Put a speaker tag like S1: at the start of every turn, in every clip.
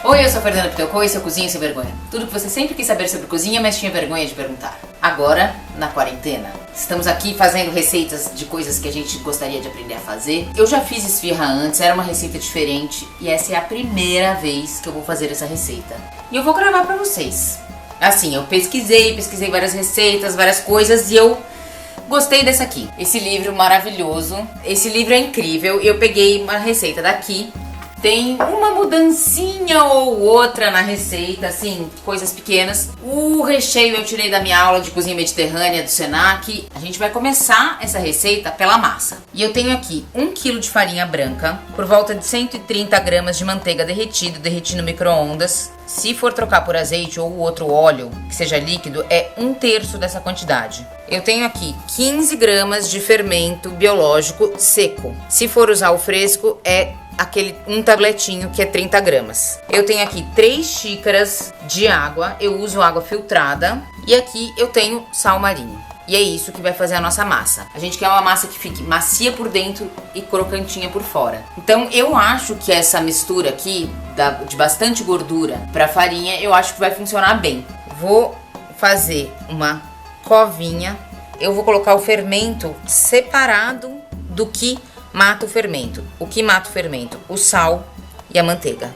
S1: Oi, eu sou a Fernanda Pitocco e esse é o Cozinha Sem Vergonha. Tudo que você sempre quis saber sobre cozinha, mas tinha vergonha de perguntar. Agora, na quarentena, estamos aqui fazendo receitas de coisas que a gente gostaria de aprender a fazer. Eu já fiz esfirra antes, era uma receita diferente e essa é a primeira vez que eu vou fazer essa receita. E eu vou gravar pra vocês. Assim, eu pesquisei várias receitas, várias coisas e eu gostei dessa aqui. Esse livro maravilhoso, esse livro é incrível. Eu peguei uma receita daqui. Tem uma mudancinha ou outra na receita, assim, coisas pequenas. O recheio eu tirei da minha aula de cozinha mediterrânea do Senac. A gente vai começar essa receita pela massa. E eu tenho aqui 1 kg de farinha branca, por volta de 130 gramas de manteiga derreti no micro-ondas. Se for trocar por azeite ou outro óleo, que seja líquido, é 1/3 dessa quantidade. Eu tenho aqui 15 gramas de fermento biológico seco. Se for usar o fresco, é um tabletinho que é 30 gramas. Eu tenho aqui 3 xícaras de água, eu uso água filtrada. E aqui eu tenho sal marinho. E é isso que vai fazer a nossa massa. A gente quer uma massa que fique macia por dentro e crocantinha por fora. Então eu acho que essa mistura aqui, de bastante gordura para farinha, eu acho que vai funcionar bem. Vou fazer uma covinha. Eu vou colocar o fermento separado do que mata o fermento. O que mata o fermento? O sal e a manteiga.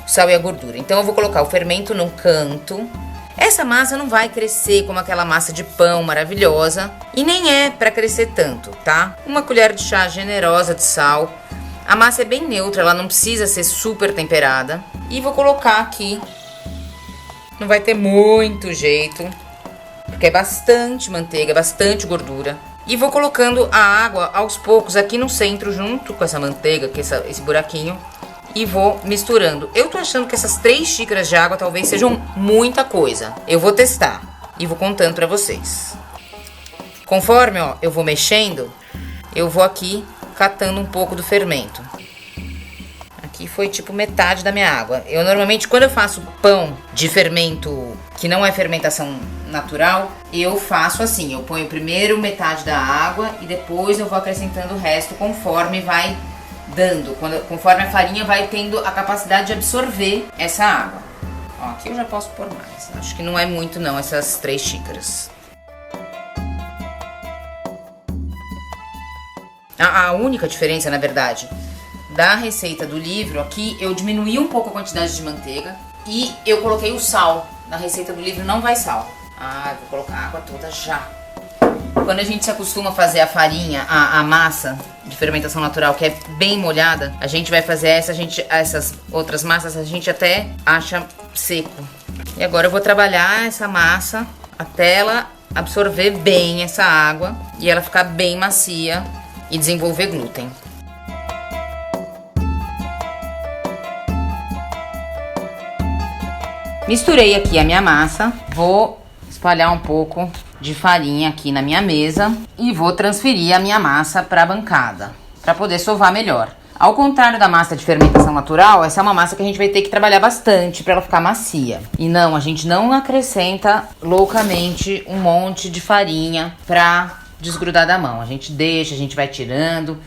S1: O sal e a gordura. Então eu vou colocar o fermento num canto. Essa massa não vai crescer como aquela massa de pão maravilhosa. E nem é para crescer tanto, tá? Uma colher de chá generosa de sal. A massa é bem neutra, ela não precisa ser super temperada. E vou colocar aqui. Não vai ter muito jeito, porque é bastante manteiga, bastante gordura. E vou colocando a água aos poucos aqui no centro, junto com essa manteiga, que esse buraquinho. E vou misturando. Eu tô achando que essas 3 xícaras de água talvez sejam muita coisa. Eu vou testar e vou contando pra vocês. Conforme, ó, eu vou mexendo, eu vou aqui catando um pouco do fermento. Aqui foi tipo metade da minha água. Eu normalmente, quando eu faço pão de fermento que não é fermentação natural, eu faço assim, eu ponho primeiro metade da água e depois eu vou acrescentando o resto conforme vai dando, conforme a farinha vai tendo a capacidade de absorver essa água. Ó, aqui eu já posso pôr mais, acho que não é muito não, essas 3 xícaras. A única diferença, na verdade, da receita do livro aqui, eu diminuí um pouco a quantidade de manteiga e eu coloquei o sal. Na receita do livro não vai sal. Ah, eu vou colocar a água toda já. Quando a gente se acostuma a fazer a farinha, a massa de fermentação natural, que é bem molhada, a gente vai fazer essas outras massas, a gente até acha seco. E agora eu vou trabalhar essa massa até ela absorver bem essa água e ela ficar bem macia e desenvolver glúten. Misturei aqui a minha massa, vou espalhar um pouco de farinha aqui na minha mesa e vou transferir a minha massa para a bancada, para poder sovar melhor. Ao contrário da massa de fermentação natural, essa é uma massa que a gente vai ter que trabalhar bastante para ela ficar macia. E não, a gente não acrescenta loucamente um monte de farinha para desgrudar da mão. A gente deixa, a gente vai tirando.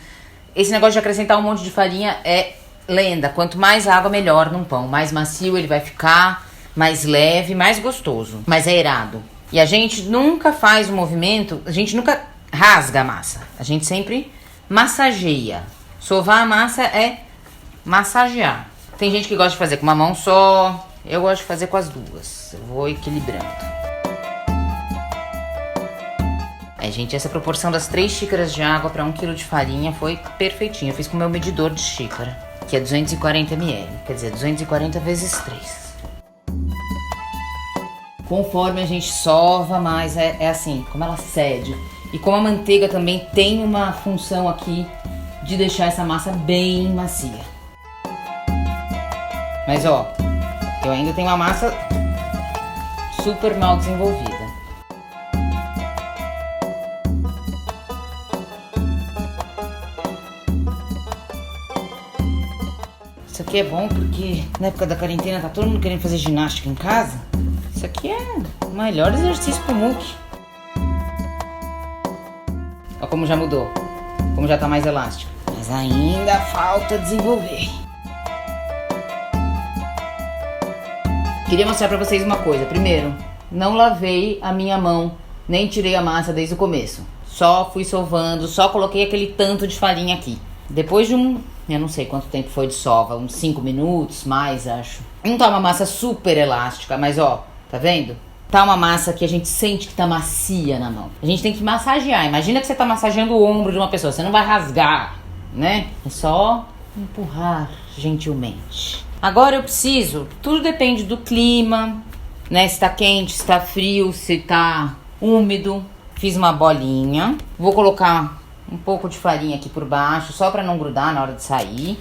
S1: Esse negócio de acrescentar um monte de farinha é lenda. Quanto mais água, melhor num pão. Mais macio ele vai ficar, mais leve, mais gostoso, mais aerado. E a gente nunca faz um movimento, a gente nunca rasga a massa, a gente sempre massageia. Sovar a massa é massagear. Tem gente que gosta de fazer com uma mão só, eu gosto de fazer com as duas, eu vou equilibrando. Gente, essa proporção das 3 xícaras de água para 1 kg de farinha foi perfeitinho. Eu fiz com o meu medidor de xícara, que é 240 ml, quer dizer, 240 vezes 3. Conforme a gente sova mais, é assim, como ela cede. E como a manteiga também tem uma função aqui de deixar essa massa bem macia. Mas ó, eu ainda tenho uma massa super mal desenvolvida. Isso aqui é bom porque na época da quarentena tá todo mundo querendo fazer ginástica em casa. Isso aqui é o melhor exercício pro muque. Olha como já mudou, como já tá mais elástico. Mas ainda falta desenvolver. Queria mostrar pra vocês uma coisa. Primeiro, não lavei a minha mão, nem tirei a massa desde o começo. Só fui sovando, só coloquei aquele tanto de farinha aqui. Depois de eu não sei quanto tempo foi de sova, uns 5 minutos, mais acho. Não tá uma massa super elástica, mas ó, tá vendo? Tá uma massa que a gente sente que tá macia na mão. A gente tem que massagear. Imagina que você tá massageando o ombro de uma pessoa, você não vai rasgar, né? É só empurrar gentilmente. Agora eu preciso, tudo depende do clima, né? Se tá quente, se tá frio, se tá úmido. Fiz uma bolinha. Vou colocar um pouco de farinha aqui por baixo, só pra não grudar na hora de sair.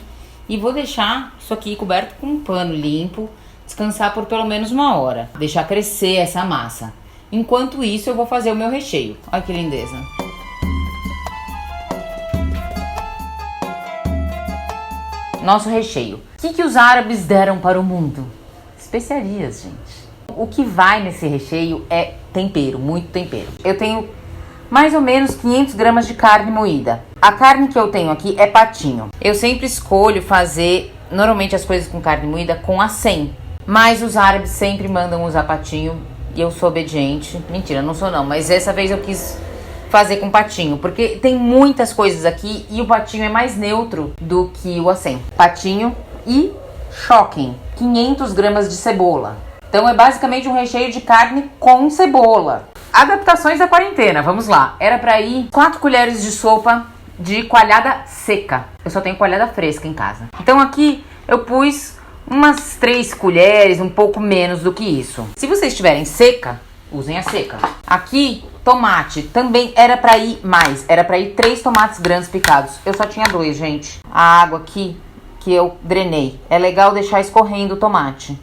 S1: E vou deixar isso aqui coberto com um pano limpo, descansar por pelo menos 1 hora. Deixar crescer essa massa. Enquanto isso, eu vou fazer o meu recheio. Olha que lindeza. Nosso recheio. O que os árabes deram para o mundo? Especiarias, gente. O que vai nesse recheio é tempero, muito tempero. Eu tenho mais ou menos 500 gramas de carne moída. A carne que eu tenho aqui é patinho. Eu sempre escolho fazer, normalmente as coisas com carne moída, com acém. Mas os árabes sempre mandam usar patinho e eu sou obediente. Mentira, não sou não, mas dessa vez eu quis fazer com patinho, porque tem muitas coisas aqui e o patinho é mais neutro do que o acém. Patinho e choquem, 500 gramas de cebola. Então é basicamente um recheio de carne com cebola. Adaptações da quarentena, vamos lá. Era pra ir 4 colheres de sopa de coalhada seca. Eu só tenho coalhada fresca em casa. Então aqui eu pus umas 3 colheres, um pouco menos do que isso. Se vocês tiverem seca, usem a seca. Aqui, tomate, também era pra ir mais. Era pra ir 3 tomates grandes picados. Eu só tinha 2, gente. A água aqui que eu drenei. É legal deixar escorrendo o tomate.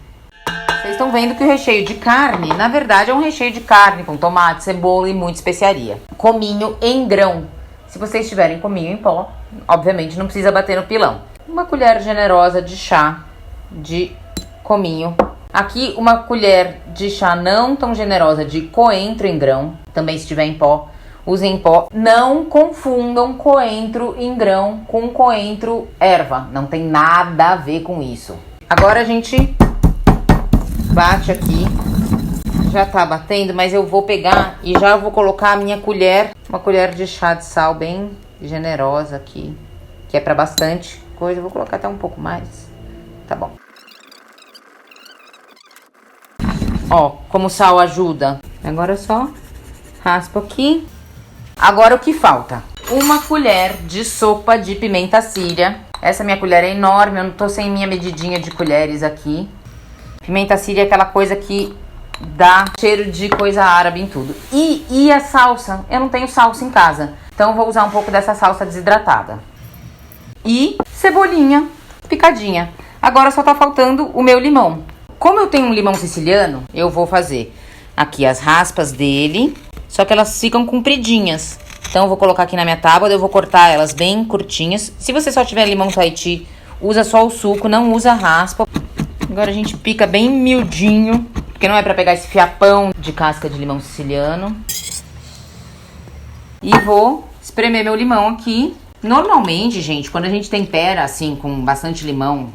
S1: Vocês estão vendo que o recheio de carne, na verdade, é um recheio de carne com tomate, cebola e muita especiaria. Cominho em grão. Se vocês tiverem cominho em pó, obviamente não precisa bater no pilão. Uma colher generosa de chá de cominho. Aqui uma colher de chá não tão generosa de coentro em grão. Também se tiver em pó, usem em pó. Não confundam coentro em grão com coentro erva. Não tem nada a ver com isso. Agora a gente bate aqui, já tá batendo, mas eu vou pegar e já vou colocar a minha colher, uma colher de chá de sal bem generosa aqui, que é pra bastante coisa. Eu vou colocar até um pouco mais, tá bom. Ó, como o sal ajuda. Agora só raspo aqui. Agora o que falta? Uma colher de sopa de pimenta síria. Essa minha colher é enorme, eu não tô sem minha medidinha de colheres aqui. Pimenta síria é aquela coisa que dá cheiro de coisa árabe em tudo. E a salsa? Eu não tenho salsa em casa, então eu vou usar um pouco dessa salsa desidratada. E cebolinha picadinha. Agora só tá faltando o meu limão. Como eu tenho um limão siciliano, eu vou fazer aqui as raspas dele, só que elas ficam compridinhas. Então eu vou colocar aqui na minha tábua, eu vou cortar elas bem curtinhas. Se você só tiver limão Tahiti, usa só o suco, não usa a raspa. Agora a gente pica bem miudinho, porque não é pra pegar esse fiapão de casca de limão siciliano. E vou espremer meu limão aqui. Normalmente, gente, quando a gente tempera assim com bastante limão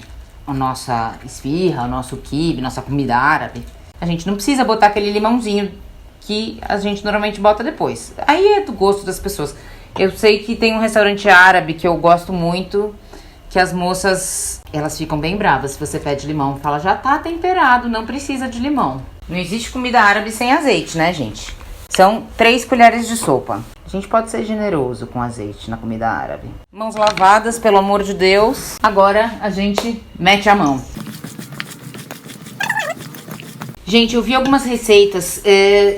S1: a nossa esfirra, o nosso quibe, nossa comida árabe, a gente não precisa botar aquele limãozinho que a gente normalmente bota depois. Aí é do gosto das pessoas. Eu sei que tem um restaurante árabe que eu gosto muito, que as moças, elas ficam bem bravas se você pede limão. Fala, já tá temperado, não precisa de limão. Não existe comida árabe sem azeite, né, gente? São 3 colheres de sopa. A gente pode ser generoso com azeite na comida árabe. Mãos lavadas, pelo amor de Deus. Agora a gente mete a mão. Gente, eu vi algumas receitas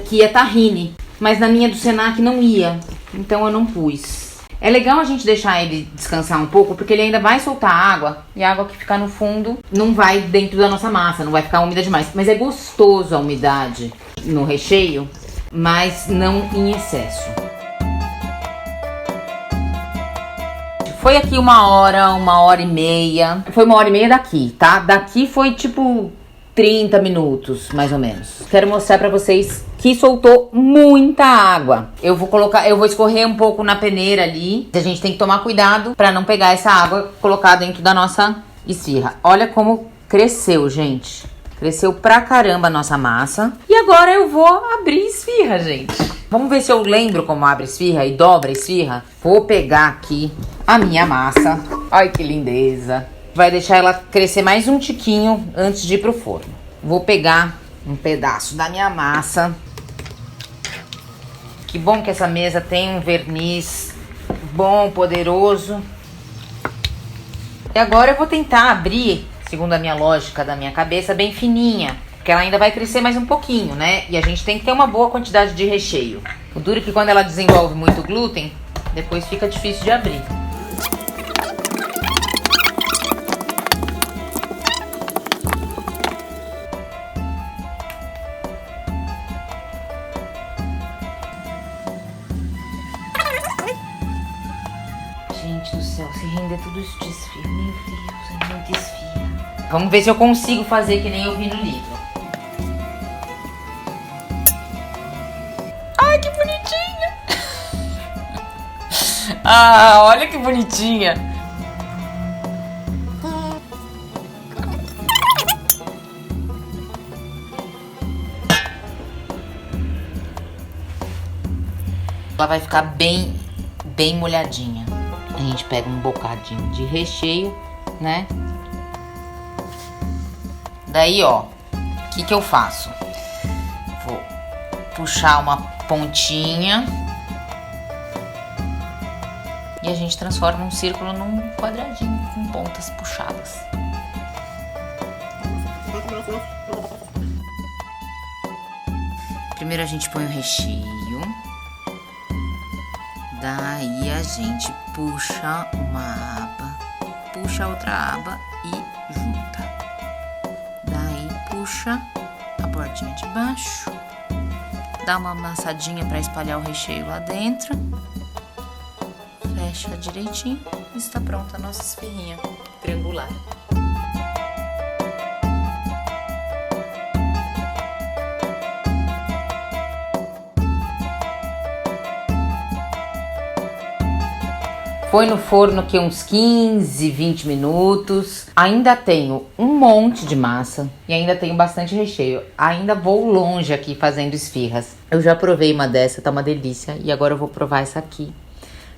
S1: que ia tahine, mas na minha do Senac não ia. Então eu não pus. É legal a gente deixar ele descansar um pouco, porque ele ainda vai soltar água, e a água que ficar no fundo não vai dentro da nossa massa, não vai ficar úmida demais. Mas é gostoso a umidade no recheio, mas não em excesso. Foi aqui 1 hora, 1h30. Foi 1h30 daqui, tá? Daqui foi tipo 30 minutos, mais ou menos. Quero mostrar pra vocês que soltou muita água. Eu vou escorrer um pouco na peneira ali. A gente tem que tomar cuidado pra não pegar essa água, colocar dentro da nossa esfirra. Olha como cresceu, gente. Cresceu pra caramba a nossa massa. E agora eu vou abrir esfirra, gente. Vamos ver se eu lembro como abre esfirra e dobra esfirra. Vou pegar aqui a minha massa. Ai, que lindeza. Vai deixar ela crescer mais um tiquinho antes de ir pro forno. Vou pegar um pedaço da minha massa. Que bom que essa mesa tem um verniz bom, poderoso. E agora eu vou tentar abrir, segundo a minha lógica da minha cabeça, bem fininha. Porque ela ainda vai crescer mais um pouquinho, né? E a gente tem que ter uma boa quantidade de recheio. O duro é que quando ela desenvolve muito glúten, depois fica difícil de abrir. Gente do céu, se render tudo isso de esfirra. Meu Deus, é muita esfirra. Vamos ver se eu consigo fazer que nem eu vi no livro. Ai, que bonitinha! Ah, olha que bonitinha! Ela vai ficar bem molhadinha. A gente pega um bocadinho de recheio, né? Daí, ó, o que eu faço? Vou puxar uma pontinha e a gente transforma um círculo num quadradinho com pontas puxadas. Primeiro a gente põe o recheio. Daí a gente puxa uma aba, puxa outra aba e junta. Daí puxa a bordinha de baixo, dá uma amassadinha para espalhar o recheio lá dentro, fecha direitinho e está pronta a nossa esfirrinha triangular. Foi no forno que uns 15, 20 minutos. Ainda tenho um monte de massa e ainda tenho bastante recheio. Ainda vou longe aqui fazendo esfirras. Eu já provei uma dessa, tá uma delícia. E agora eu vou provar essa aqui,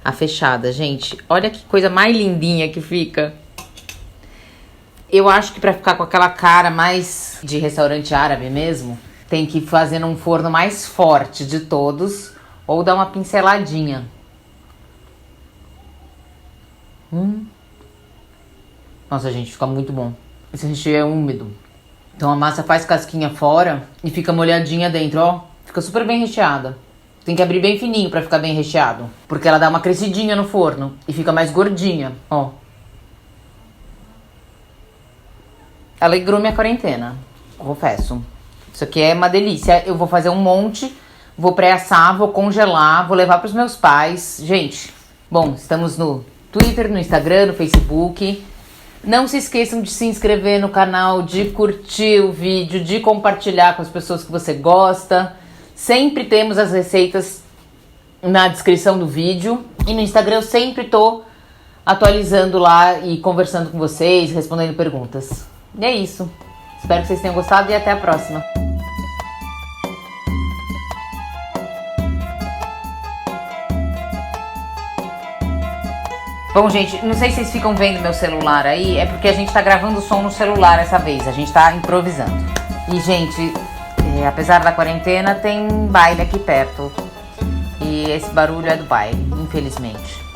S1: a fechada. Gente, olha que coisa mais lindinha que fica. Eu acho que pra ficar com aquela cara mais de restaurante árabe mesmo, tem que fazer num forno mais forte de todos ou dar uma pinceladinha. Nossa, gente, fica muito bom. Esse recheio é úmido, então a massa faz casquinha fora e fica molhadinha dentro, ó. Fica super bem recheada. Tem que abrir bem fininho pra ficar bem recheado, porque ela dá uma crescidinha no forno e fica mais gordinha, ó. Alegrou minha quarentena, confesso. Isso aqui é uma delícia. Eu vou fazer um monte, vou pré-assar, vou congelar, vou levar pros meus pais. Gente, bom, estamos no Twitter, no Instagram, no Facebook. Não se esqueçam de se inscrever no canal, de curtir o vídeo, de compartilhar com as pessoas que você gosta. Sempre temos as receitas na descrição do vídeo. E no Instagram eu sempre tô atualizando lá e conversando com vocês, respondendo perguntas. E é isso. Espero que vocês tenham gostado e até a próxima. Bom, gente, não sei se vocês ficam vendo meu celular aí, é porque a gente tá gravando o som no celular essa vez, a gente tá improvisando. E, gente, apesar da quarentena, tem baile aqui perto. E esse barulho é do baile, infelizmente.